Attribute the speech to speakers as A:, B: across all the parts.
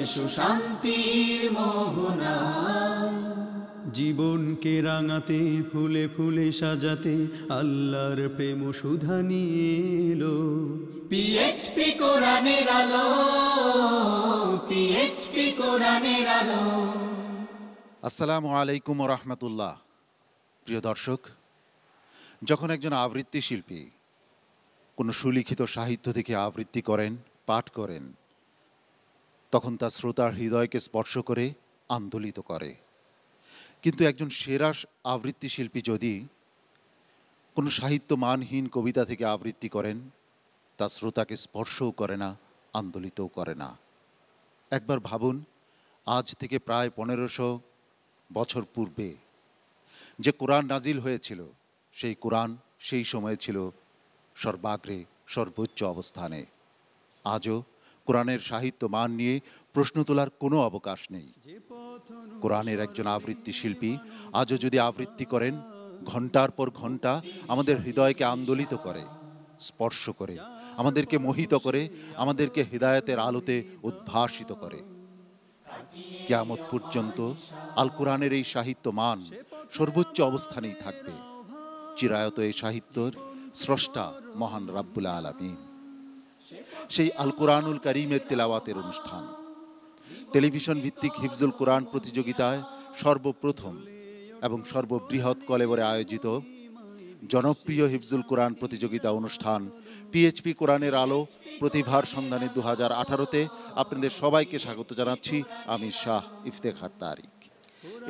A: এসো শান্তির মোহনা। জীবনকে রাঙাতে ফুলে ফুলে সাজাতে আল্লাহর প্রেম সুধা নিয়ে এলো পিএইচপি কোরআনের আলো, পিএইচপি কোরআনের আলো।
B: আসসালামু আলাইকুম ওয়া রাহমাতুল্লাহ। প্রিয় দর্শক, যখন একজন আবৃত্তি শিল্পী কোনো সুলিখিত সাহিত্য থেকে আবৃত্তি করেন, পাঠ করেন, তখন তা শ্রোতার হৃদয়কে স্পর্শ করে আন্দোলিত করে। কিন্তু একজন সেরা আবৃত্তি শিল্পী যদি কোনো সাহিত্য মানহীন কবিতা থেকে আবৃত্তি করেন, তা শ্রোতাকে স্পর্শও করে না, আন্দোলিতও করে না। একবার ভাবুন, আজ থেকে প্রায় 1500 বছর পূর্বে যে কোরআন নাজিল হয়েছিল, সেই কোরআন সেই সময়ে ছিল সর্বাগ্রে, সর্বোচ্চ অবস্থানে। আজও কোরআনের সাহিত্য মান নিয়ে প্রশ্ন তোলার কোনো অবকাশ নেই। কোরআনের একজন আবৃত্তি শিল্পী আজও যদি আবৃত্তি করেন, ঘন্টার পর ঘন্টা আমাদের হৃদয়কে আন্দোলিত করে, স্পর্শ করে, আমাদেরকে মোহিত করে, আমাদেরকে হিদায়াতের আলোতে উদ্ভাসিত করে। কিয়ামত পর্যন্ত আল কোরআনের এই সাহিত্য মান সর্বোচ্চ অবস্থানেই থাকবে। চিরায়ত এই সাহিত্যের স্রষ্টা মহান রাব্বুল আলামিন। সেই আল কোরআনুল কারীমের তেলাওয়াতের অনুষ্ঠান টেলিভিশন ভিত্তিক হিফজুল কোরআন প্রতিযোগিতায় সর্বপ্রথম এবং সর্ববৃহৎ কলেবরে আয়োজিত জনপ্রিয় হিফজুল কোরআন প্রতিযোগিতা অনুষ্ঠান পিএইচপি কোরআনের আলো প্রতিভার সন্ধানে 2018-তে আপনাদের সবাইকে স্বাগত জানাচ্ছি। আমি শাহ ইফতেখার তারিক।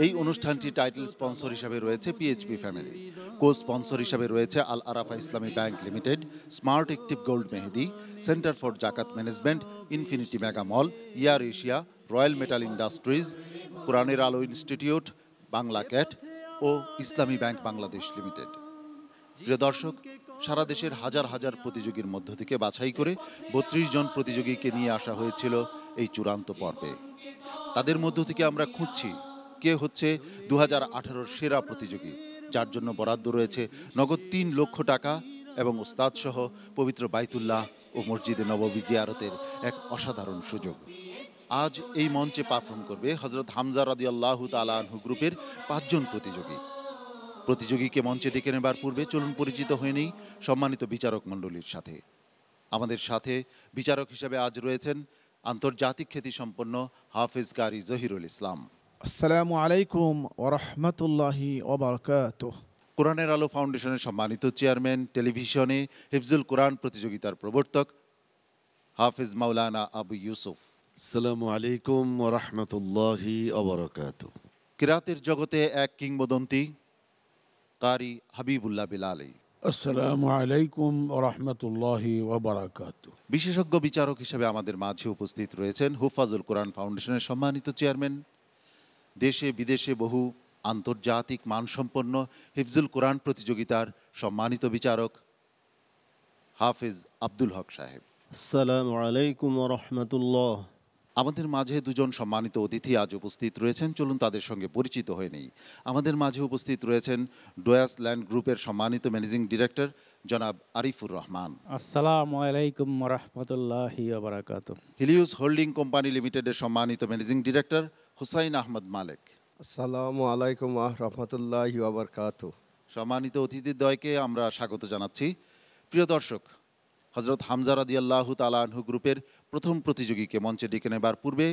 B: এই অনুষ্ঠানটি টাইটেল স্পন্সর হিসাবে রয়েছে পিএইচপি ফ্যামিলি, কো স্পন্সর হিসাবে রয়েছে আল আরাফা ইসলামী bank limited, smart active gold Mehedi, centre for জাকাত ম্যানেজমেন্ট, ইনফিনিটি মেগা মল, ইয়ার এশিয়া, রয়্যাল মেটাল ইন্ডাস্ট্রিজ, কোরআনের আলো ইনস্টিটিউট, বাংলা ক্যাট ও ইসলামী ব্যাংক বাংলাদেশ লিমিটেড। প্রিয় দর্শক, সারা দেশের হাজার হাজার প্রতিযোগীর মধ্য থেকে বাছাই করে 32 জন প্রতিযোগীকে নিয়ে আসা হয়েছিল এই চূড়ান্ত পর্বে। তাদের মধ্য থেকে আমরা খুঁজছি কে হচ্ছে 2018 সেরা প্রতিযোগী, যার জন্য বরাদ্দ রয়েছে নগদ 3 লক্ষ টাকা এবং ওস্তাদ সহ পবিত্র বাইতুল্লাহ ও মসজিদে নববী জিয়ারতের এক অসাধারণ সুযোগ। আজ এই মঞ্চে পারফর্ম করবে হযরত হামজা রাদিয়াল্লাহু তাআলা আনহু গ্রুপের 5 জন প্রতিযোগীকে মঞ্চে ডেকে নেবার পূর্বে চলুন পরিচিত হয়ে নেই সম্মানিত বিচারক মণ্ডলীর সাথে। আমাদের সাথে বিচারক হিসেবে আজ রয়েছেন আন্তর্জাতিক খ্যাতিসম্পন্ন হাফেজ কারি জহিরুল ইসলাম।
C: আসসালামু আলাইকুম ওয়া রাহমাতুল্লাহি ওয়া বারাকাতুহু।
B: কোরআনের আলো ফাউন্ডেশনের সম্মানিত চেয়ারম্যান, টেলিভিশনে হিফজুল কোরআন প্রতিযোগিতার প্রবর্তক হাফেজ মাওলানা আবু ইউসুফ।
D: আসসালামু আলাইকুম ওয়া রাহমাতুল্লাহি ওয়া বারাকাতুহু।
B: কিরাতের জগতে এক কিংবদন্তি কারি হাবিবুল্লাহ বিলালী।
C: আসসালামু আলাইকুম ওয়া রাহমাতুল্লাহি ওয়া বারাকাতুহু।
B: বিশেষজ্ঞ বিচারক হিসেবে আমাদের মাঝে উপস্থিত রয়েছেন হুফাজুল কোরআন ফাউন্ডেশনের সম্মানিত চেয়ারম্যান, দেশে বিদেশে বহু আন্তর্জাতিক মানসম্পন্ন হিফজুল কোরআন প্রতিযোগিতার সম্মানিত বিচারক হাফেজ আব্দুল হক সাহেব।
E: আসসালামু আলাইকুম ওয়া রাহমাতুল্লাহ।
B: আমাদের মাঝে 2 জন সম্মানিত অতিথি আজ উপস্থিত রয়েছেন, চলুন তাদের সঙ্গে পরিচিত হয়ে নেই। আমাদের মাঝে উপস্থিত রয়েছেন ডোয়াস ল্যান্ড গ্রুপের সম্মানিত ম্যানেজিং ডিরেক্টর জনাব আরিফুর রহমান।
F: আসসালামু আলাইকুম ওয়া রাহমাতুল্লাহি ওয়া বারাকাতুহু।
B: হিলিউস হোল্ডিং কোম্পানি লিমিটেডের সম্মানিত ম্যানেজিং ডিরেক্টর হুসাইন আহমদ মালেক।
G: আসসালামু আলাইকুম ওয়া রাহমাতুল্লাহি ওয়া বারাকাতুহু।
B: সম্মানিত অতিথিদ্বয়কে আমরা স্বাগত জানাচ্ছি। প্রিয় দর্শক, হযরত হামজা রাদিয়াল্লাহু তাআলা আনহু গ্রুপের প্রথম প্রতিযোগীকে মঞ্চে ডেকে নেবার পূর্বে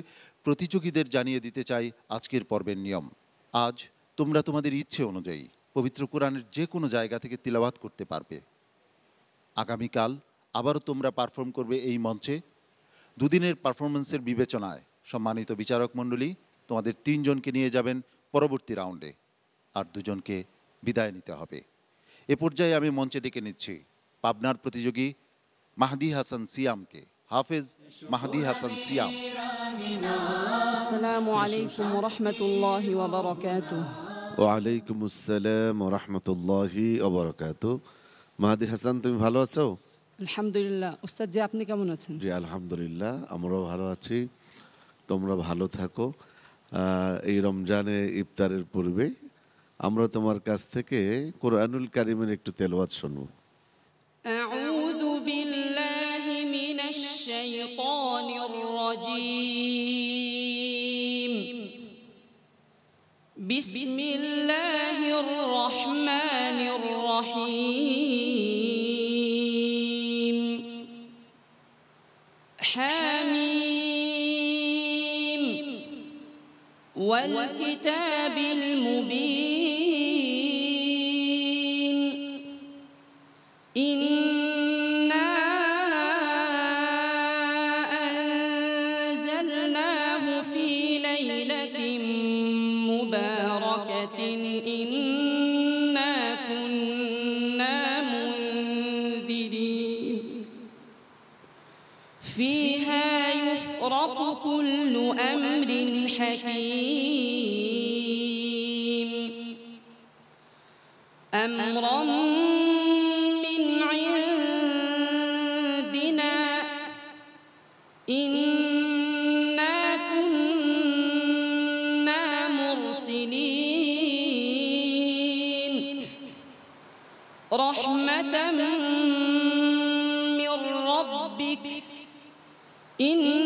B: প্রতিযোগীদের জানিয়ে দিতে চাই আজকের পর্বের নিয়ম। আজ তোমরা তোমাদের ইচ্ছে অনুযায়ী পবিত্র কোরআনের যে কোনো জায়গা থেকে তিলাওয়াত করতে পারবে। আগামীকাল আবারও তোমরা পারফর্ম করবে এই মঞ্চে। 2 দিনের পারফরমেন্সের বিবেচনায় সম্মানিত বিচারক মণ্ডলী তোমাদের 3 জনকে নিয়ে যাবেন পরবর্তী রাউন্ডে, আর 2 জনকে বিদায় নিতে হবে। এ পর্যায়ে আমি মঞ্চে ডেকে নিচ্ছি পাবনার প্রতিযোগী মাহদি হাসান সিয়ামকে। হাফেজ মাহদি হাসান সিয়াম।
H: আসসালামু আলাইকুম ওয়া রাহমাতুল্লাহি ওয়া বারাকাতুহু।
D: ওয়া আলাইকুম আসসালাম ওয়া রাহমাতুল্লাহি ওয়া বারাকাতুহু। মাহদি হাসান, তুমি ভালো আছো?
H: আলহামদুলিল্লাহ। উস্তাদ জি, আপনি কেমন আছেন?
D: জি আলহামদুলিল্লাহ, আমরাও ভালো আছি। তোমরা ভালো থাকো। এই রমজানে ইফতারের পূর্বে আমরা তোমার কাছ থেকে কোরআনুল কারীমের একটু তেলাওয়াত শুনব।
H: আউযু বিল্লাহি মিনাশ শাইতানির রাজীম। بسم الله الرحمن الرحيم حميم والكتاب المبين إنا أنزلناه في ليلة مباركة إنا كنا منذرين فيها يفرق كل أمر حكيم أمرا من عندنا إنا كنا مرسلين رحمة من ربك إنه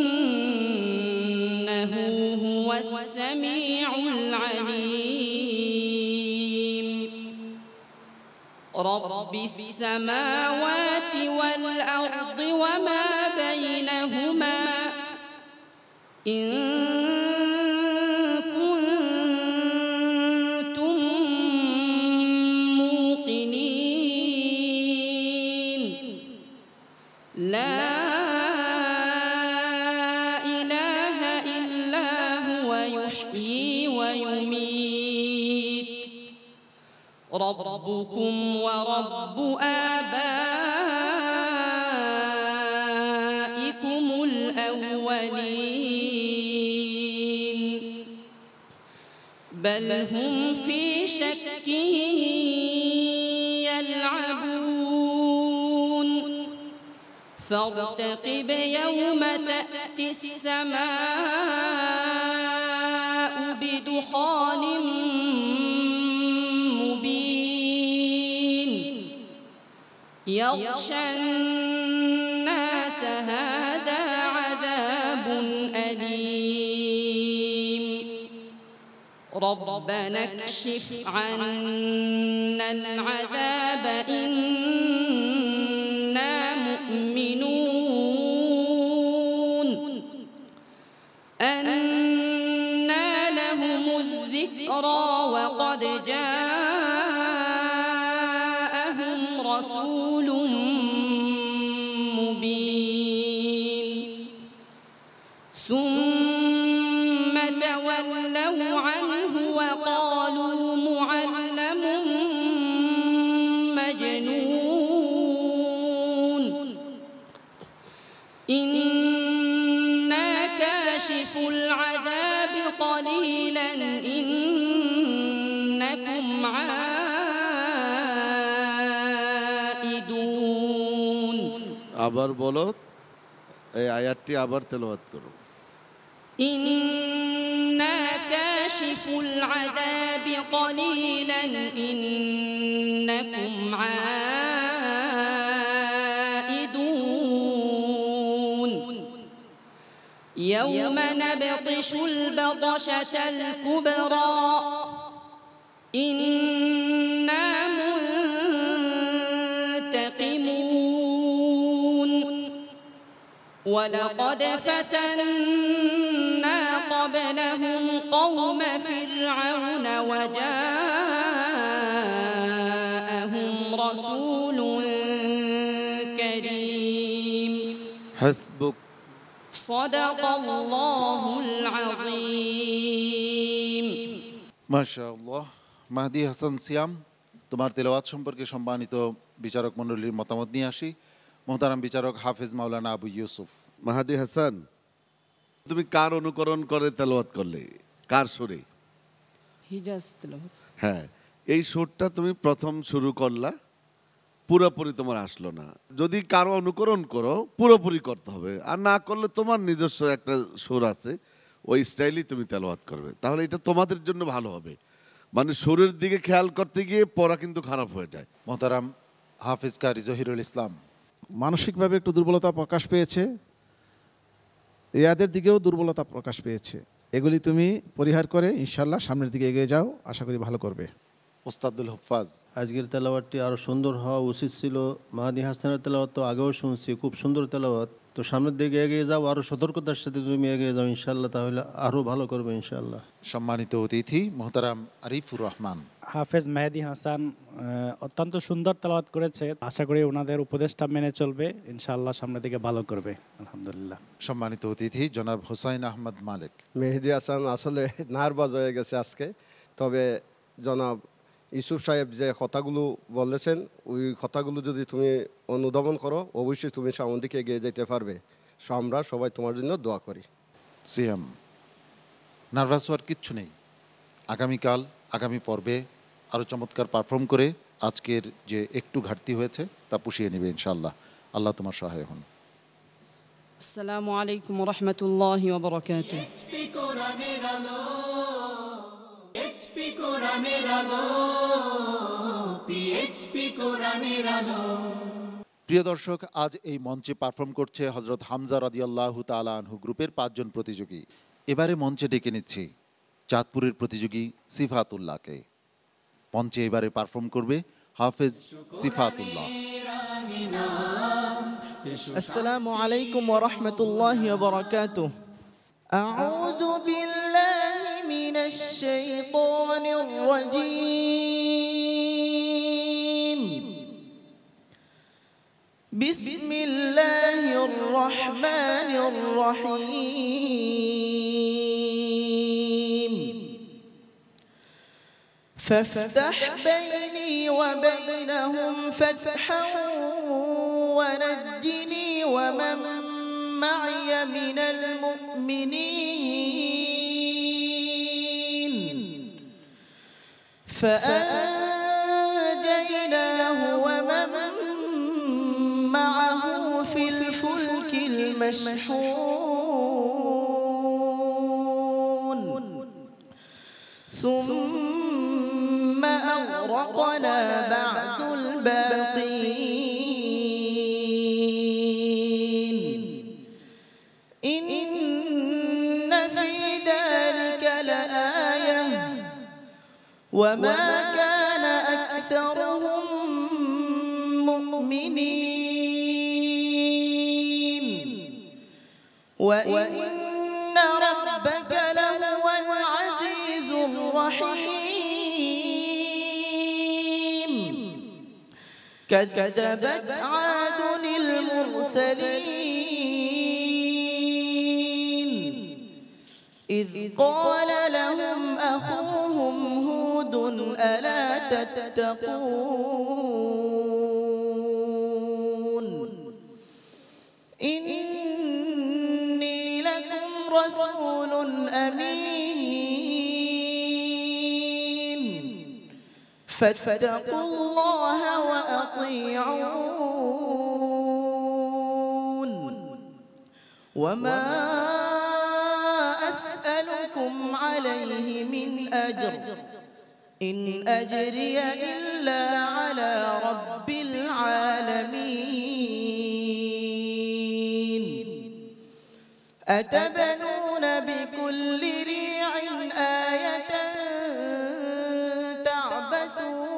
H: هو السميع العليم رب السماوات والأرض وما بينهما إن كنتم موقنين لا إله إلا هو يحيي ويميت ربكم ورب آبائكم الأولين بل هم في شك يلعبون فارتقب يوم تأتي السماء بدخان مبين يغشى الناس هذا عذاب أليم ربنا اكشف عنا العذاب إنا مؤمنون أنى لهم الذكرى وقد جاءهم رسول مبين ثم تولوا عنه وقالوا معلم مجنون إنا كاشف العذاب قليلا إنكم عائدون
D: আবার বলো, এই আয়াতটি আবার তেলাওয়াত করো।
H: إنا كاشف العذاب قليلا إنكم عائدون يوم نبطش البطشة الكبرى إنا منتقمون ولقد فتنا قبلهم قوم فرعون وجاءهم رسول كريم
D: হাসবুক।
H: صدق الله العظيم
B: মাশাআল্লাহ। মাহদি হাসান সিয়াম, তোমার তেলাওয়াত সম্পর্কে সম্মানিত বিচারক মণ্ডলীর মতামত নিয়ে আসি। মোহতারাম বিচারক হাফেজ মাওলানা আবু ইউসুফ।
D: মাহাদি হাসান, তুমি কার অনুকরণ করে তেলাওয়াত করলে, কার সুরে?
H: হিজাজ তেলাওয়াত।
D: হ্যাঁ, এই সুরটা তুমি প্রথম শুরু করলা, পুরোপুরি তোমার আসলো না। যদি কারো অনুকরণ করো পুরোপুরি করতে হবে, আর না করলে তোমার নিজস্ব একটা সুর আছে, ওই স্টাইলই তুমি তেলাওয়াত করবে, তাহলে এটা তোমাদের জন্য ভালো হবে। মানে সুরের দিকে খেয়াল করতে গিয়ে পড়া কিন্তু খারাপ হয়ে যায়।
B: মোহতারাম হাফেজ কারি জহিরুল ইসলাম।
C: মানসিকভাবে একটু দুর্বলতা প্রকাশ পেয়েছে, ইয়াদের দিকেও দুর্বলতা প্রকাশ পেয়েছে। এগুলি তুমি পরিহার করে ইনশাল্লাহ সামনের দিকে এগিয়ে যাও, আশা করি ভালো করবে।
B: ওস্তাদুল হুফাজ।
E: আজকের তেলাওয়াতটি আরও সুন্দর হওয়া উচিত ছিল। মাহাদি হাসানের তেলাওয়াত তো আগেও শুনছি, খুব সুন্দর তেলাওয়াত। তো সামনের দিকে এগিয়ে যাও, আরও সতর্কতার সাথে তুমি এগিয়ে যাও ইনশাল্লাহ, তাহলে আরও ভালো করবে ইনশাল্লাহ।
B: সম্মানিত অতিথি মোহতারাম আরিফুর রহমান।
F: হাফেজ মেহেদি হাসান অত্যন্ত সুন্দর তেলাওয়াত করেছে। আশা করি ওনাদের উপদেশটা মেনে চলবে, ইনশাআল্লাহ সামনের দিকে ভালো করবে আলহামদুলিল্লাহ।
B: সম্মানিত অতিথি জনাব হুসাইন আহমদ মালিক।
G: মেহেদি হাসান আসলে নার্ভাস হয়ে গেছে আজকে, তবে জনাব ইউসুফ সাহেব যে কথাগুলো বলেছেন ওই কথাগুলো যদি তুমি অনুধাবন করো অবশ্যই তুমি সামনের দিকে এগিয়ে যেতে পারবে। আমরা সবাই তোমার জন্য দোয়া করি।
B: সিএম, নার্ভাস হওয়ার কিচ্ছু নেই। আগামীকাল আগামী পর্বে আরও চমৎকার পারফর্ম করে আজকের যে একটু ঘাটতি হয়েছে তা পুষিয়ে নেবে ইনশাআল্লাহ। আল্লাহ তোমার সহায় হন।
H: আসসালামু আলাইকুম ওয়া রাহমাতুল্লাহি ওয়া বারাকাতুহু।
A: এইচপি কোরআনের আলো, এইচপি কোরআনের আলো, পিএইচপি কোরআনের আলো।
B: প্রিয় দর্শক, আজ এই মঞ্চে পারফর্ম করছে হজরত হামজা রাদিয়াল্লাহু তাআলা আনহু গ্রুপের 5 জন প্রতিযোগী। এবারে মঞ্চে ডেকে নিচ্ছি চাঁদপুরের প্রতিযোগী সিফাতুল্লাহকে। মঞ্চে এবারে পারফর্ম করবে হাফেজ সিফাতুল্লাহ।
I: আসসালামু আলাইকুম ওয়া রাহমাতুল্লাহি ওয়া বারাকাতুহু। আউযু বিল্লাহি মিনাশ শাইতানির রাজীম। বিসমিল্লাহির রাহমানির রাহিম। فافتح بيني وبينهم فتحا ونجني ومن معي من المؤمنين فأنجيناه ومن معه في الفلك المشحون ثم أغرقنا بعد الباقين إن في ذلك لآية وما كان أكثرهم مؤمنين وإن ربك لهو العزيز الرحيم كذبت عاد المرسلين إذ قال لهم أخوهم هود ألا تتقون إني لكم رسول أمين فاتقوا الله وأطيعون وما أسألكم عليه من أجر إن أجري إلا على رب العالمين أتبنون بكل ريع آية تعبثون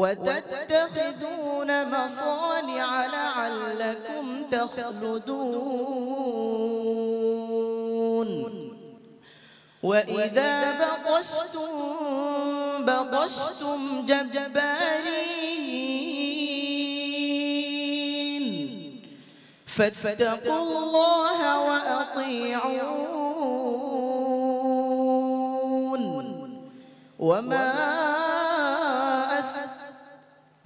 I: وتتخذون مصانع لعلكم تخلدون وإذا بطشتم بطشتم جبارين فاتقوا الله وأطيعون وما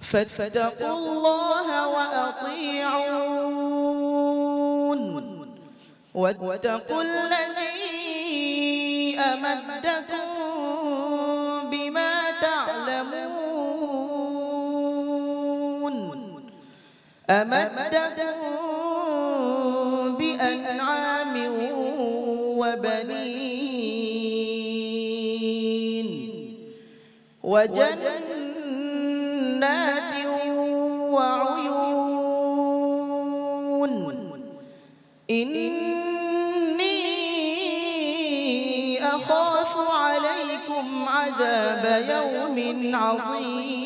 I: فاتقوا الله وأطيعون واتقوا الذي أمدكم بما تعلمون أمدكم بأنعام وبنين وجنات وعيون أخاف عليكم عذاب يوم عظيم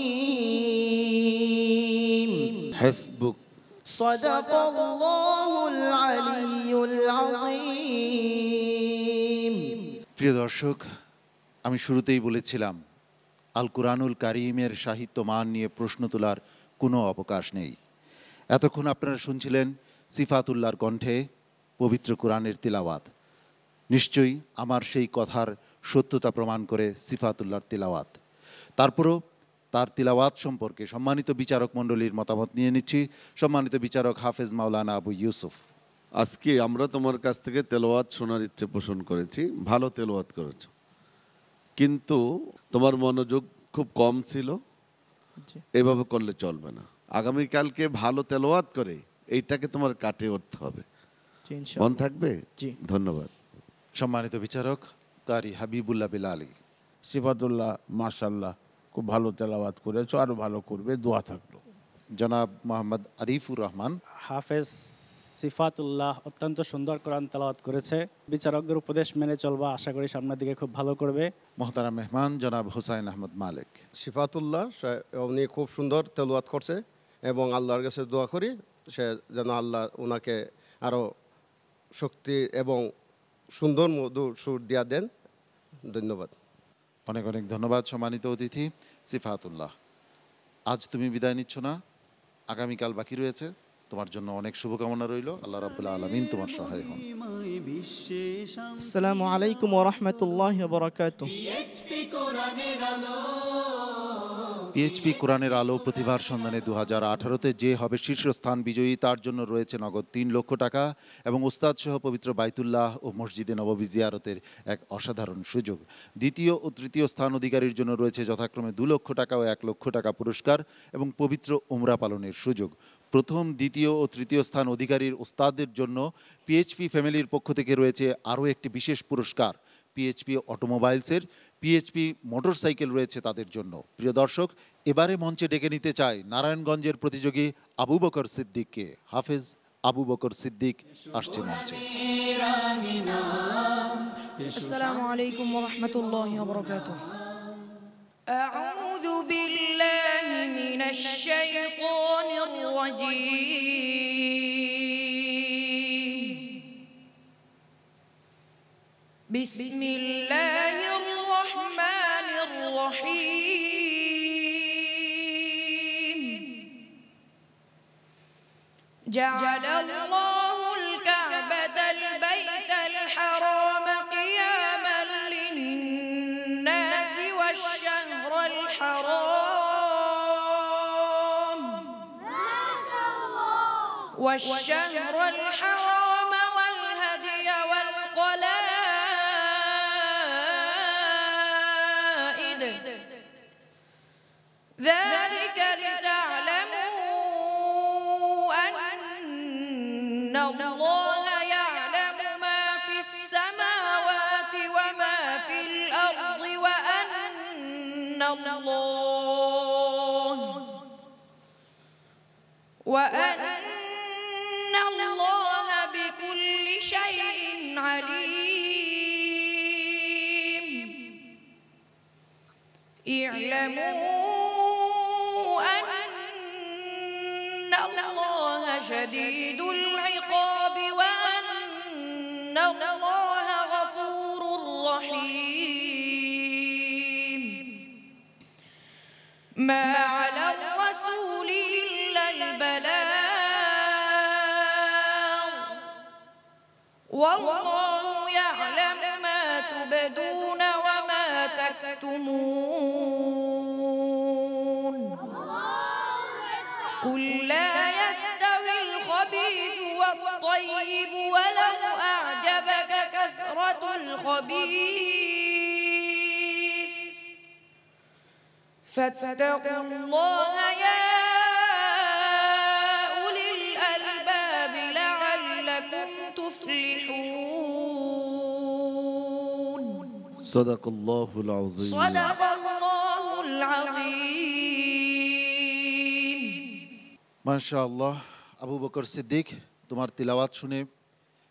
D: حسبك
I: صدق الله العلي العظيم
B: প্রিয় দর্শক, আমি শুরুতেই বলেছিলাম আল কুরআনুল কারীমের সাহিত্য মান নিয়ে প্রশ্ন তোলার কোনো অবকাশ নেই। এতক্ষণ আপনারা শুনছিলেন সিফাতুল্লাহর কণ্ঠে পবিত্র কোরআনের তিলাওয়াত। নিশ্চয়ই আমার সেই কথার সত্যতা প্রমাণ করে সিফাতুল্লাহর তিলাওয়াত। তারপরও তার তিলাওয়াত সম্পর্কে সম্মানিত বিচারক মণ্ডলীর মতামত নিয়ে নিচ্ছি। সম্মানিত বিচারক হাফেজ মাওলানা আবু ইউসুফ,
D: আজকে আমরা তোমার কাছ থেকে তেলাওয়াত শোনার ইচ্ছে পোষণ করেছি। ভালো তেলাওয়াত করেছো, কিন্তু তোমার মনোযোগ খুব কম ছিল। এভাবে করলে চলবে না। আগামীকালকে ভালো তেলাওয়াত করে এইটাকে তোমার কাটিয়ে উঠতে হবে। মন থাকবে?
C: জি।
D: ধন্যবাদ।
B: সম্মানিত বিচারক কারি হাবিবুল্লাহ বিলালী।
J: সিফাতুল্লাহ মাশাল্লাহ খুব ভালো তেলাওয়াত করেছো, আরো ভালো করবে, দোয়া থাকলো।
B: জনাব মোহাম্মদ আরিফুর রহমান।
F: হাফেজ সিফাতুল্লাহ অত্যন্ত সুন্দর কোরআন তেলাওয়াত করেছে। বিচারকদের উপদেশ মেনে চলবা, আশা করি সামনের দিকে খুব ভালো করবে।
B: মোহতারাম মেহমান জনাব হুসাইন আহমদ মালিক।
G: সিফাতুল্লাহ উনি খুব সুন্দর তেলাওয়াত করছে এবং আল্লাহর কাছে দোয়া করি সে যেন আল্লাহ ওনাকে আরও শক্তি এবং সুন্দর মধুর সুর দিয়া দেন। ধন্যবাদ।
B: অনেক অনেক ধন্যবাদ সম্মানিত অতিথি সিফাতুল্লাহ। আজ তুমি বিদায় নিচ্ছ না, আগামীকাল বাকি রয়েছে। তোমার জন্য অনেক শুভকামনা রইল। আল্লাহ রাব্বুল আলামিন তোমার সহায় হন।
C: আসসালামু আলাইকুম ওয়া রাহমাতুল্লাহি ওয়া বারাকাতুহু।
A: পিএইচপি কোরআনের আলো,
B: পিএইচপি কোরআনের আলো প্রতিভার সন্ধানে 2018-তে যে হবে শীর্ষস্থান বিজয়ী, তার জন্য রয়েছে নগদ 3 লক্ষ টাকা এবং ওস্তাদ সহ পবিত্র বাইতুল্লাহ ও মসজিদে নববী জিয়ারতের এক অসাধারণ সুযোগ। দ্বিতীয় ও তৃতীয় স্থান অধিকারীর জন্য রয়েছে যথাক্রমে 2 লক্ষ টাকা ও 1 লক্ষ টাকা পুরস্কার এবং পবিত্র উমরা পালনের সুযোগ। প্রথম, দ্বিতীয় ও তৃতীয় স্থান অধিকারীর ওস্তাদের জন্য পিএইচপি ফ্যামিলির পক্ষ থেকে রয়েছে আরও একটি বিশেষ পুরস্কার। পিএইচপি অটোমোবাইলসের পিএইচপি মোটরসাইকেল রয়েছে তাদের জন্য। প্রিয় দর্শক, এবারে মঞ্চে ডেকে নিতে চাই নারায়ণগঞ্জের প্রতিযোগী আবু বকর সিদ্দিককে। হাফেজ আবু বকর সিদ্দিক আসছে মঞ্চে।
H: السلام عليكم ورحمة الله وبركاته.
I: أعوذ بالله من الشيطان الرجيم بسم الله الرحمن الرحيم جعل الله الكعبة البيت الحرام قياما للناس والشهر الحرام والهدي والقلائد ذلك لتعلموا أن الله يعلم ما في السماوات وما في الأرض وأن الله بكل شيء عليم اعلموا أن الله شديد العقاب وأن الله غفور رحيم ما على الرسول إلا البلاغ والله يعلم ما تبدون وما تكتمون قل لا يستوي الخبيث والطيب ولو أعجبك كثرة الخبيث فاتقوا الله يا أولي الألباب لعلكم تفلحون
D: صدق الله العظيم
I: صدق الله العظيم
B: মাশাআল্লাহ। আবু বকর সিদ্দিক, তোমার তিলাওয়াত শুনে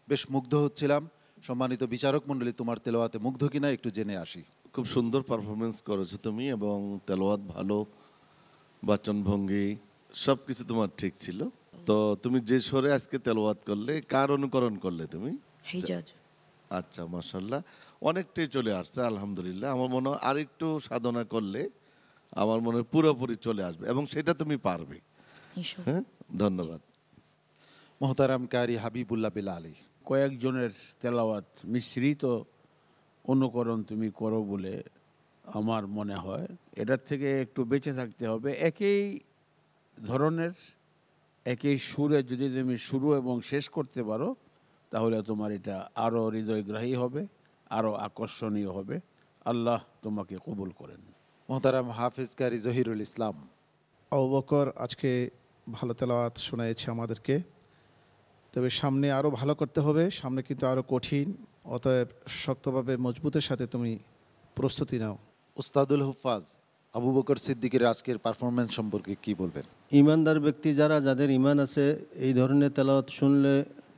B: বেশ মুগ্ধ হচ্ছিলাম। সম্মানিত বিচারক মণ্ডলী, তোমার তেলাওয়াতে মুগ্ধ কিনা একটু জেনে আসি।
D: খুব সুন্দর পারফরমেন্স করেছো তুমি, এবং তেলাওয়াত ভালো, বাচনভঙ্গি সব কিছু তোমার ঠিক ছিল। তো তুমি যে স্বরে আজকে তেলাওয়াত করলে, কার অনুকরণ করলে তুমি?
I: হিজাজ।
D: আচ্ছা, মাশাল্লাহ, অনেকটাই চলে আসছে আলহামদুলিল্লাহ। আমার মনে হয় আরেকটু সাধনা করলে আমার মনে হয় পুরোপুরি চলে আসবে, এবং সেটা তুমি পারবে। হ্যাঁ, ধন্যবাদ।
B: মোহতারাম কারি হাবিবুল্লাহ বিলালি,
J: কয়েকজনের তেলাওয়াত মিশ্রিত অনুকরণ তুমি করো বলে আমার মনে হয় এটার থেকে একটু বেঁচে থাকতে হবে। একই ধরনের একই সুরে যদি তুমি শুরু এবং শেষ করতে পারো তাহলে তোমার এটা আরও হৃদয়গ্রাহী হবে, আরও আকর্ষণীয় হবে। আল্লাহ তোমাকে কবুল করেন।
B: মোহতারাম হাফিজ কারি জহিরুল ইসলাম।
C: আবু বকর আজকে ভালো তেলাওয়াত শোনাইছে আমাদেরকে, তবে সামনে আরও ভালো করতে হবে, সামনে কিন্তু আরও কঠিন, অতএব শক্তভাবে মজবুতের সাথে তুমি প্রস্তুতি নাও।
B: উস্তাদুল হুফাজ আবু বকর সিদ্দিকের আজকের পারফরমেন্স সম্পর্কে কি বলবেন?
E: ইমানদার ব্যক্তি যাদের ইমান আছে, এই ধরনের তেলাওয়াত শুনলে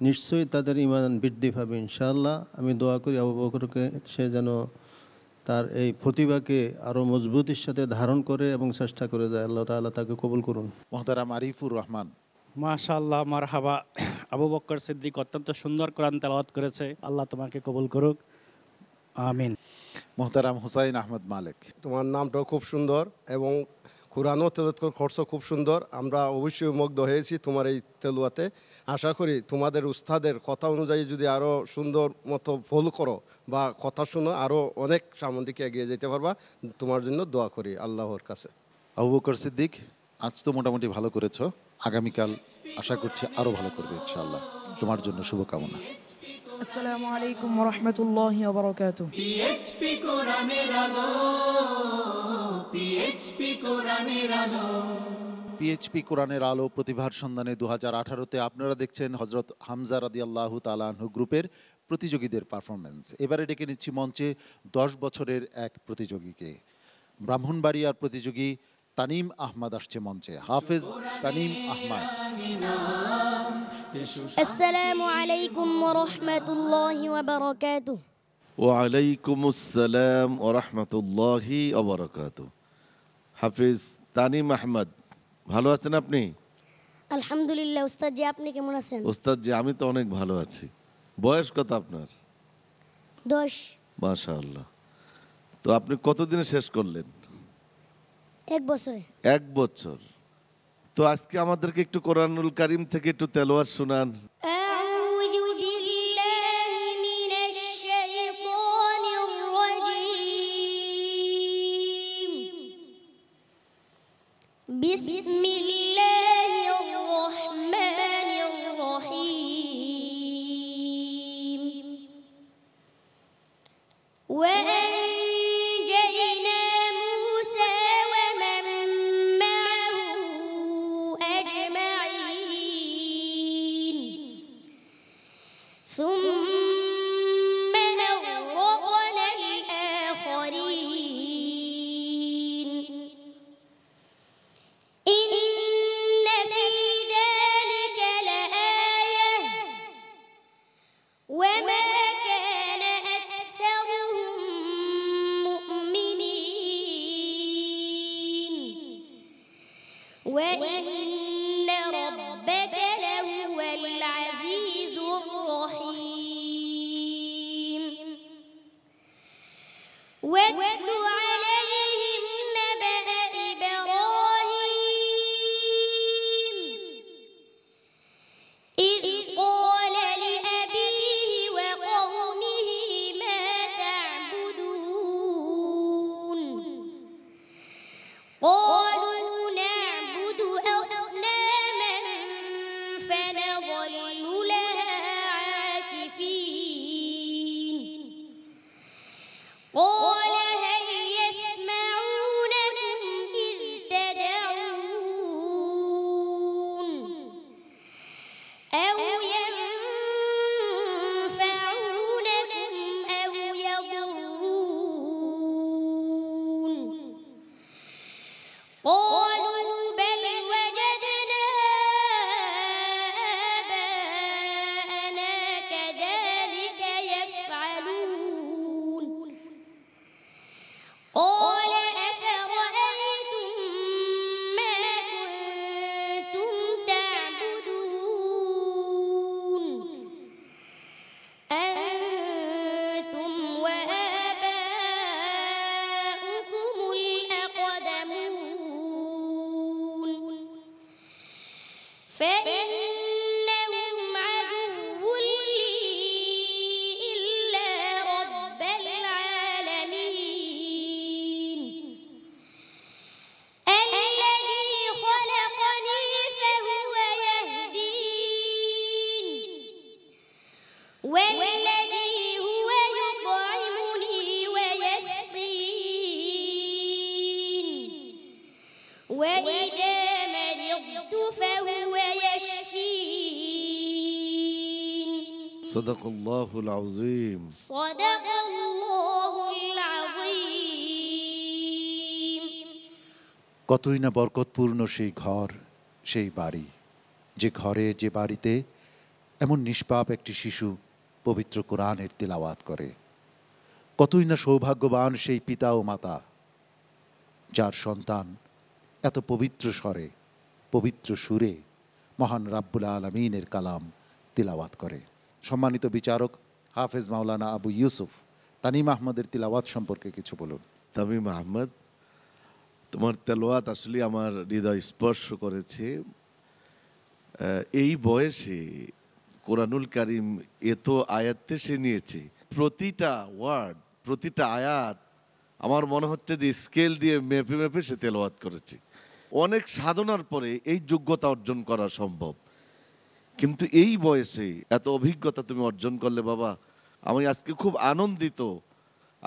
E: নিশ্চয়ই তাদের ইমান বৃদ্ধি পাবে ইনশাআল্লাহ। আমি দোয়া করি আবু বকরকে সে যেন তার এই প্রতিভাকে আরও মজবুতির সাথে ধারণ করে এবং চেষ্টা করে যায়। আল্লাহ তাআলা তাকে কবুল করুন।
B: মোহতারাম আরিফুর রহমান।
F: মাশাআল্লাহ, মারহাবা। আবু বকর সিদ্দিক অত্যন্ত সুন্দর কোরআন তেলাওয়াত করেছে, আল্লাহ তোমাকে কবুল করুক, আমিন।
B: মোহতারাম হুসাইন আহমদ মালিক।
G: তোমার নামটাও খুব সুন্দর এবং কোরআনও তেলাওয়াত খরচ খুব সুন্দর। আমরা অবশ্যই মুগ্ধ হয়েছি তোমার এই তেলাওয়াতে। আশা করি তোমাদের উস্তাদের কথা অনুযায়ী যদি আরও সুন্দর মতো ফলো করো বা কথা শুনো, আরও অনেক সামনের দিকে এগিয়ে যেতে পারবা। তোমার জন্য দোয়া করি আল্লাহর কাছে।
B: আবু বকর সিদ্দিক, আজ তো মোটামুটি ভালো করেছো, আগামীকাল আশা করছি আরও ভালো করবে ইনশাআল্লাহ। তোমার জন্য শুভকামনা।
I: আসসালামু আলাইকুম ওয়া রাহমাতুল্লাহি ওয়া বারাকাতুহু।
A: পিএইচপি কোরআনের আলো, পিএইচপি কোরআনের আলো।
B: পিএইচপি কোরআনের আলো প্রতিভার সন্ধানে 2018-তে আপনারা দেখছেন হযরত হামজা রাদিয়াল্লাহু তাআলা আনহু গ্রুপের প্রতিযোগীদের পারফরমেন্স। এবারে ডেকে নিচ্ছি মঞ্চে 10 বছরের এক প্রতিযোগীকে। ব্রাহ্মণবাড়িয়ার প্রতিযোগী তানিম আহমদ আসছে মঞ্চে। হাফেজ তানিম আহমদ।
K: আসসালামু আলাইকুম ওয়া রাহমাতুল্লাহি ওয়া বারাকাতুহু।
D: ওয়ালাইকুম আসসালাম ওয়া রাহমাতুল্লাহি ওয়া বারাকাতুহু। হাফিজ তানিম আহমদ, ভালো আছেন আপনি?
K: আলহামদুলিল্লাহ উস্তাদ জি, আপনি কেমন আছেন?
D: ওস্তাদ জি, আমি তো অনেক ভালো আছি। বয়স কত আপনার?
K: 10।
D: মাশাআল্লাহ। তো আপনি কতদিনে শেষ করলেন?
K: 1 বছরে।
D: 1 বছর। তো আজকে আমাদেরকে একটু কোরআনুল কারীম থেকে একটু তেলাওয়াত শোনান।
K: আউযু বিল্লাহি মিনাশ শাইতানির রাজীম। বিসমিল্লাহির রহমানির রহিম। ওয়া ثم أغرقنا الآخرين. إن في ذلك لآية وما كان أكثرهم مؤمنين وإن ربك لهو العزيز الرحيم. واتل عليهم نبأ إبراهيم إذ قال لأبيه وقومه ما تعبدون قالوا نعبد أصناما فنظل لها عاكفين. قال هل يسمعونكم إذ تدعون أو ينفعونكم أو يضرون. قالوا بل وجدنا فإنهم عدو لي إلا رب العالمين الذي خلقني فهو يهدين والذي هو يطعمني ويسقين وإذا مرضت فهو يشفين
D: صدق الله العظيم
K: صدق الله العظيم
B: কতই না বরকতপূর্ণ সেই ঘর, সেই বাড়ি, যে ঘরে, যে বাড়িতে এমন নিষ্পাপ একটি শিশু পবিত্র কোরআনের তিলাওয়াত করে। কতই না সৌভাগ্যবান সেই পিতা ও মাতা যার সন্তান এত পবিত্র স্বরে, পবিত্র সুরে মহান রাব্বুল আলামিনের কালাম তিলাওয়াত করে। সম্মানিত বিচারক হাফেজ মাওলানা আবু ইউসুফ তানিম আহমদের তিলাওয়াত সম্পর্কে কিছু বলুন।
D: তামিম আহমদ, তোমার তেলাওয়াত আসলে আমার হৃদয় স্পর্শ করেছে। এই বয়সে কোরআনুল কারিম এত আয়াতে সে নিয়েছে, প্রতিটা ওয়ার্ড, প্রতিটা আয়াত আমার মনে হচ্ছে যে স্কেল দিয়ে মেপে মেপে সে তেলাওয়াত করেছে। অনেক সাধনার পরে এই যোগ্যতা অর্জন করা সম্ভব, কিন্তু এই বয়সে এত অভিজ্ঞতা তুমি অর্জন করলে বাবা, আমি আজকে খুব আনন্দিত।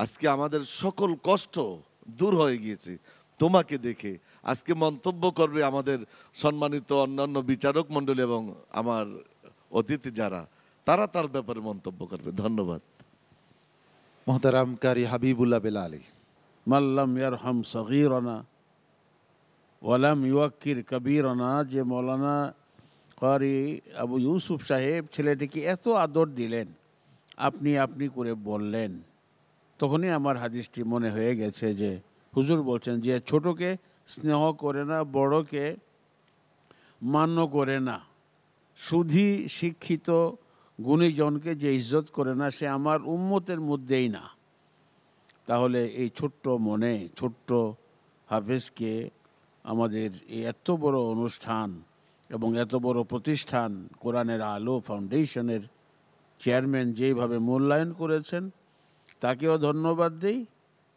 D: আজকে আমাদের সকল কষ্ট দূর হয়ে গিয়েছে তোমাকে দেখে। আজকে মন্তব্য করবে আমাদের সম্মানিত অন্যান্য বিচারক মণ্ডলী এবং আমার অতিথি যারা, তারা তার ব্যাপারে মন্তব্য করবে। ধন্যবাদ।
B: মোহতারাম কারি হাবিবুল্লাহ বেলালি।
J: মাল্লাম ইয়ারহাম সগীরানা ওয়ালাম ইউয়াক্কির কবীরানা, যে মৌলানা কারি আবু ইউসুফ সাহেব ছেলেটিকে এত আদর দিলেন, আপনি আপনি করে বললেন, তখনই আমার হাদিসটি মনে হয়ে গেছে যে হুজুর বলছেন যে ছোটকে স্নেহ করে না, বড়কে মান্য করে না, সুধী শিক্ষিত গুণীজনকে যে ইজ্জত করে না, সে আমার উম্মতের মধ্যেই না। তাহলে এই ছোট্ট মনে ছোট্ট হাফেজকে আমাদের এই এত বড় অনুষ্ঠান এবং এত বড় প্রতিষ্ঠান কোরআনের আলো ফাউন্ডেশনের চেয়ারম্যান যেইভাবে মূল্যায়ন করেছেন, তাকেও ধন্যবাদ দিই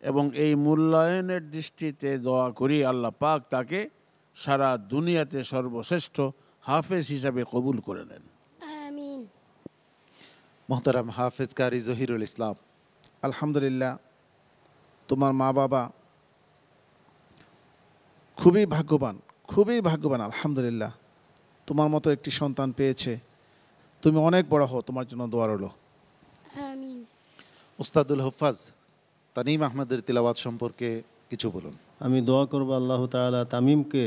J: এবং এই মূল্যায়নের দৃষ্টিতে দোয়া করি আল্লাহ পাক তাকে সারা দুনিয়াতে সর্বশ্রেষ্ঠ হাফেজ হিসাবে কবুল করে নেন।
K: আমিন।
B: মোহতারাম হাফেজ কারি জহিরুল ইসলাম।
C: আলহামদুলিল্লাহ, তোমার মা বাবা খুবই ভাগ্যবান, খুবই ভাগ্যবান। আলহামদুলিল্লাহ, তোমার মতো একটি সন্তান পেয়েছে। তুমি অনেক বড় হও, তোমার জন্য দোয়া রইল।
K: আমিন।
B: উস্তাদুল হুফাজ তানিম আহমদের তিলাওয়াত সম্পর্কে কিছু বলুন।
E: আমি দোয়া করব আল্লাহ তাআলা তামিমকে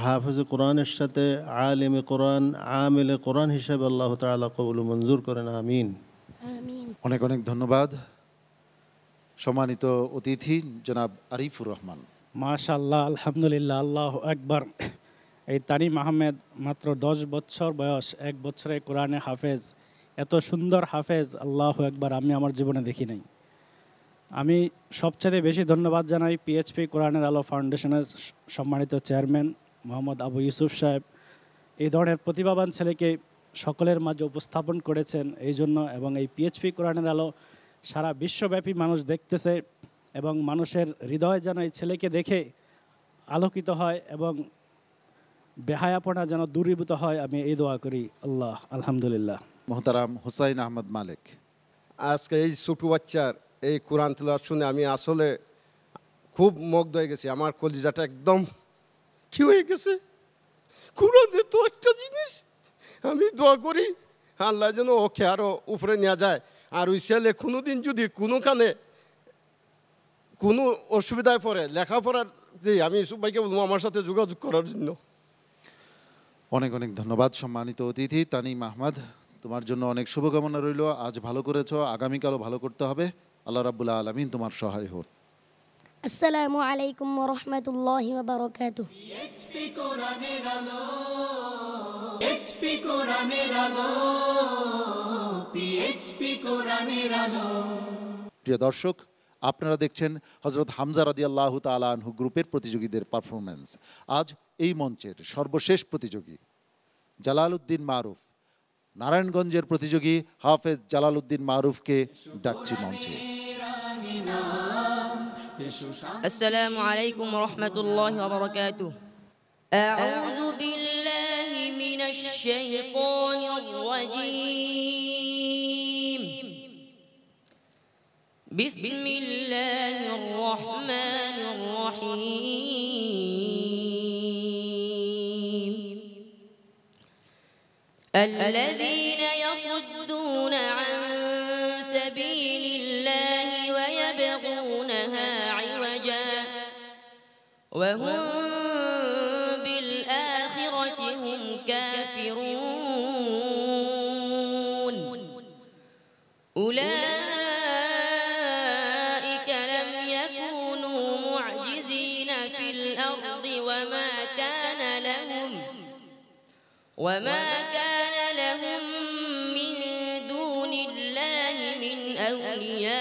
E: হাফেজ কোরআনের সাথে আলেমে কোরআন, আমেলে কোরআন হিসাবে আল্লাহ তাআলা কবুল মঞ্জুর করেন। আমিন।
K: আমিন।
B: অনেক অনেক ধন্যবাদ। সম্মানিত অতিথি জনাব আরিফুর রহমান।
F: মাশাআল্লাহ, আলহামদুলিল্লাহ, আল্লাহু আকবার। এই তানিম আহমেদ মাত্র 10 বছর বয়স, 1 বছরে কোরআনে হাফেজ, এত সুন্দর হাফেজ, আল্লাহু আকবার, আমি আমার জীবনে দেখি নাই। আমি সবচেয়ে বেশি ধন্যবাদ জানাই পিএইচপি কোরআনের আলো ফাউন্ডেশনের সম্মানিত চেয়ারম্যান মোহাম্মদ আবু ইউসুফ সাহেব। এই ধরনের প্রতিভাবান ছেলেকে সকলের মাঝে উপস্থাপন করেছেন এই জন্য, এবং এই পিএইচপি কোরআনের আলো সারা বিশ্বব্যাপী মানুষ দেখতেছে এবং মানুষের হৃদয় যেন এই ছেলেকে দেখে আলোকিত হয় এবং বেহায়াপনা যেন দূরীভূত হয়, আমি এই দোয়া করি। আল্লাহ আলহামদুলিল্লাহ।
B: মোহতারাম হুসাইন আহমদ মালিক।
G: আজকে এই ছোটো বাচ্চার এই কোরআন তেলাওয়াত শুনে আমি আসলে খুব মুগ্ধ হয়ে গেছি। আমার কলিজাটা একদম কি হয়ে গেছে। কোরআনে তো একটা জিনিস, আমি দোয়া করি আল্লাহ যেন ওকে আরও উপরে নেওয়া যায়। আর ওই ছেলে কোনোদিন যদি কোনোখানে কোনো অসুবিধায় পড়ে লেখাপড়ার, যে আমি ইউসুফ ভাইকে বলবো আমার সাথে যোগাযোগ করার জন্য।
B: অনেক অনেক ধন্যবাদ সম্মানিত অতিথি তানিম আহমদ, তোমার জন্য অনেক শুভকামনা রইল। আজ ভালো করেছো, আগামীকালও ভালো করতে হবে। আল্লাহ রাব্বুল আলামিন তোমার সহায় হন।
K: আসসালামু আলাইকুম ওয়া রাহমাতুল্লাহি ওয়া বারাকাতুহু।
A: এইচপি কোরআনের আলো, এইচপি কোরআনের আলো, পিএইচপি কোরআনের আলো।
B: প্রিয় দর্শক, আপনারা দেখছেন হযরত হামজা রাদিয়াল্লাহু তাআলা আনহু গ্রুপের প্রতিযোগীদের পারফরম্যান্স। আজ এই মঞ্চের সর্বশেষ প্রতিযোগী জালালউদ্দিন মারুফ। নারায়ণগঞ্জের প্রতিযোগী হাফেজ জালালউদ্দিন মারুফকে ডাকছি মঞ্চে।
H: السلام عليكم ورحمة الله وبركاته. أعوذ بالله من الشيطان الرجيم. بسم الله الرحمن الرحيم. الذين يصدون عن سبيل الله ويبغونها عوجا وهم بالآخرة هم كافرون أولئك لم يكونوا معجزين في الأرض وما كان لهم من دون الله من أولياء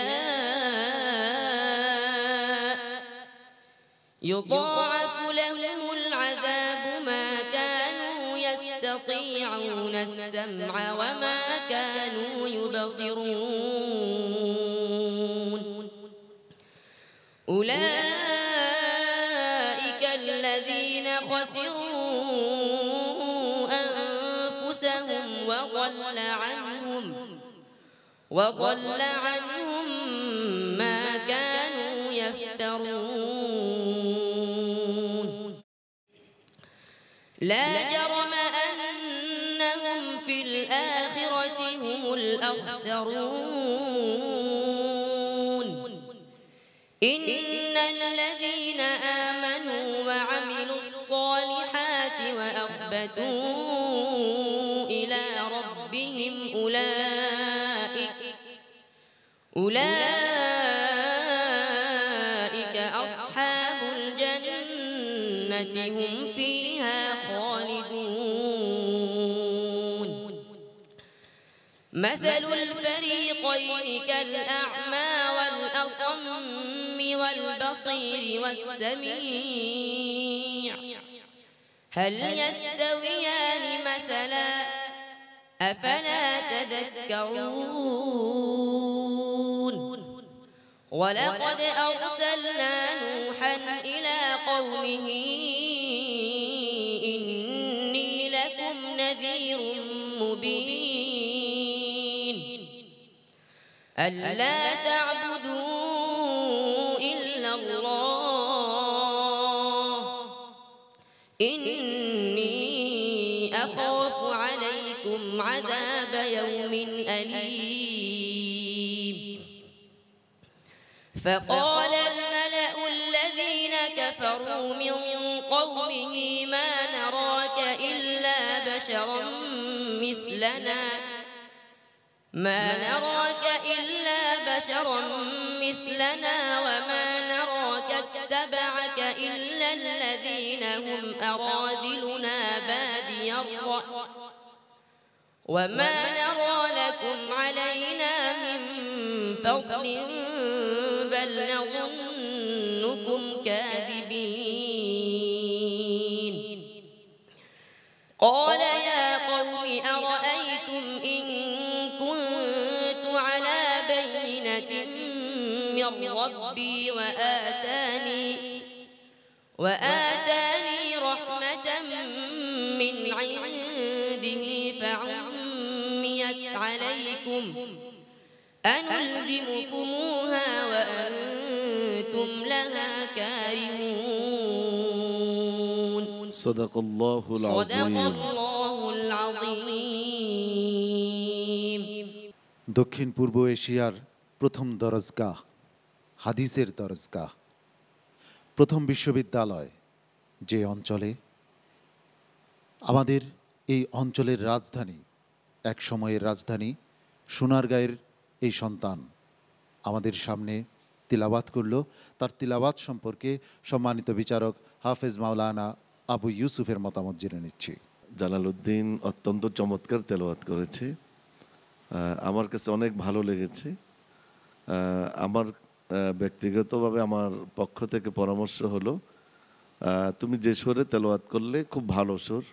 H: يضاعف لهم العذاب ما كانوا يستطيعون السمع وما كانوا يبصرون أولئك الذين خسروا أنفسهم وضل عنهم ما كانوا يفترون لا جرم أنهم في الآخرة هم الأخسرون إن الذين آمنوا وعملوا الصالحات وأخبتوا إلى ربهم أولئك أصحاب الجنة هم فيها خالدون مثل الفريقين كالأعمى والأصم والبصير والسميع هل يستويان مثلا أفلا تذكرون ولقد أرسلنا نوحا إلى قومه إني لكم نذير مبين ألا تعبدوا إلا الله إني أخاف عليكم عذاب يوم أليم فقال الملأ الذين كفروا من قومه ما نراك إلا بشرا مثلنا وما نراك اتبعك إلا الذين هم أراذلنا بادي الرأي وما نرى لكم علينا من فضل بل نظنكم كاذبين قال يا قوم أرأيتم إن كنت على بينة من ربي وآتاني رحمة من عنده فعميت عليكم أنلزمكموها وأنتم لها كارهون
D: صدق الله العظيم
B: দক্ষিণ পূর্ব এশিয়ার প্রথম দরজগাহ, হাদিসের দরজগাহ, প্রথম বিশ্ববিদ্যালয় যে অঞ্চলে, আমাদের এই অঞ্চলের রাজধানী, এক সময়ের রাজধানী সোনারগাঁয়ের এই সন্তান আমাদের সামনে তিলাওয়াত করল। তার তিলাওয়াত সম্পর্কে সম্মানিত বিচারক হাফেজ মাওলানা আবু ইউসুফের মতামত জেনে নিচ্ছি।
D: জালালউদ্দিন অত্যন্ত চমৎকার তেলাওয়াত করেছে, আমার কাছে অনেক ভালো লেগেছে। আমার ব্যক্তিগতভাবে আমার পক্ষ থেকে পরামর্শ হলো, তুমি যে সুরে তেলাওয়াত করলে খুব ভালো সুর,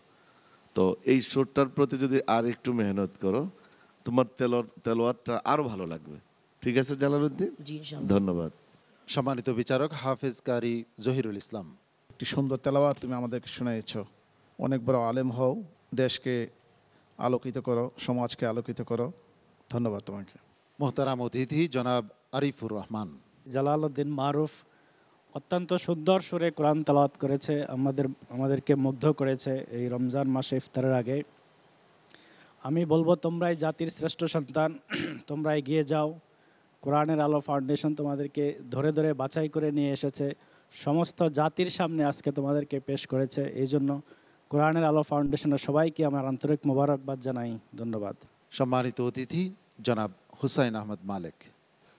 D: তো এই সুরটার প্রতি যদি আর একটু মেহনত করো, তোমার তেলাওয়াতটা আরও ভালো লাগবে। ঠিক আছে জালালউদ্দিন,
I: জি ইনশাআল্লাহ।
D: ধন্যবাদ।
B: সম্মানিত বিচারক হাফেজ কারি জহিরুল ইসলাম,
C: একটি সুন্দর তেলাওয়াত তুমি আমাদেরকে শুনিয়েছ। অনেক বড় আলেম হও, দেশকে আলোকিত করো, সমাজকে আলোকিত করো। ধন্যবাদ তোমাকে।
B: মোহতারাম অতিথি জনাব আরিফুর রহমান।
F: জালালউদ্দিন মারুফ অত্যন্ত সুন্দর সুরে কোরআন তেলাওয়াত করেছে, আমাদেরকে মুগ্ধ করেছে এই রমজান মাসে ইফতারের আগে। আমি বলবো তোমরাই জাতির শ্রেষ্ঠ সন্তান, তোমরা এগিয়ে যাও। কোরআনের আলো ফাউন্ডেশন তোমাদেরকে ধরে ধরে বাছাই করে নিয়ে এসেছে, সমস্ত জাতির সামনে আজকে তোমাদেরকে পেশ করেছে। এই জন্য কোরআনের আলো ফাউন্ডেশনের সবাইকে আমার আন্তরিক মোবারকবাদ জানাই। ধন্যবাদ।
B: সম্মানিত অতিথি জনাব হুসাইন আহমদ মালেক।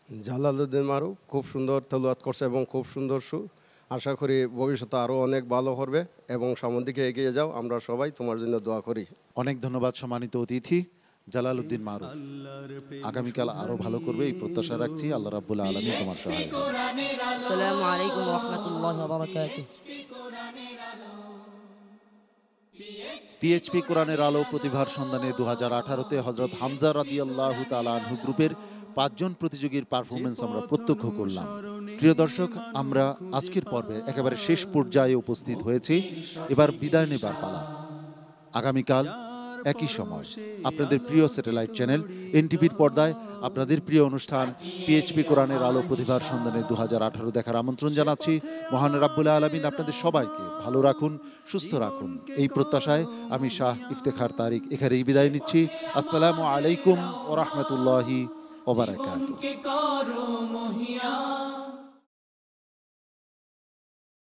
G: জালালউদ্দিন মারুফ খুব সুন্দর তেলাওয়াত করছে এবং খুব সুন্দর সুর। আশা করি ভবিষ্যতে আরও অনেক ভালো করবে এবং সামনের দিকে এগিয়ে যাও। আমরা সবাই তোমার জন্য দোয়া করি।
B: অনেক ধন্যবাদ সম্মানিত অতিথি জালালউদ্দিন মারুফ। আগামীকাল আরো ভালো করবে এই প্রত্যাশা রাখছি। আল্লাহ রাব্বুল আলামিন তোমার সহায়।
I: আসসালামু আলাইকুম ওয়া রাহমাতুল্লাহি ওয়া বারাকাতুহু।
B: পিএইচপি কোরআনের আলো প্রতিভার সন্ধানে 2018-তে হযরত হামজা রাদিয়াল্লাহু তাআলা আনহু গ্রুপের 5 জন প্রতিযোগীর পারফরমেন্স আমরা প্রত্যক্ষ করলাম। প্রিয় দর্শক, আমরা আজকের পর্বে একেবারে শেষ পর্যায়ে উপস্থিত হয়েছি। এবার বিদায় নেবার পালা। আগামীকাল একই সময় আপনাদের প্রিয় স্যাটেলাইট চ্যানেল এনটিভির পর্দায় আপনাদের প্রিয় অনুষ্ঠান পিএইচপি কোরআনের আলো প্রতিভার সন্ধানে 2018 দেখার আমন্ত্রণ জানাচ্ছি। মহান রাব্বুল আলামিন আপনাদের সবাইকে ভালো রাখুন, সুস্থ রাখুন, এই প্রত্যাশায় আমি শাহ ইফতেখার তারিক এখানেই বিদায় নিচ্ছি। আসসালামু আলাইকুম ওয়া রাহমাতুল্লাহি ওয়া বারাকাতুহু।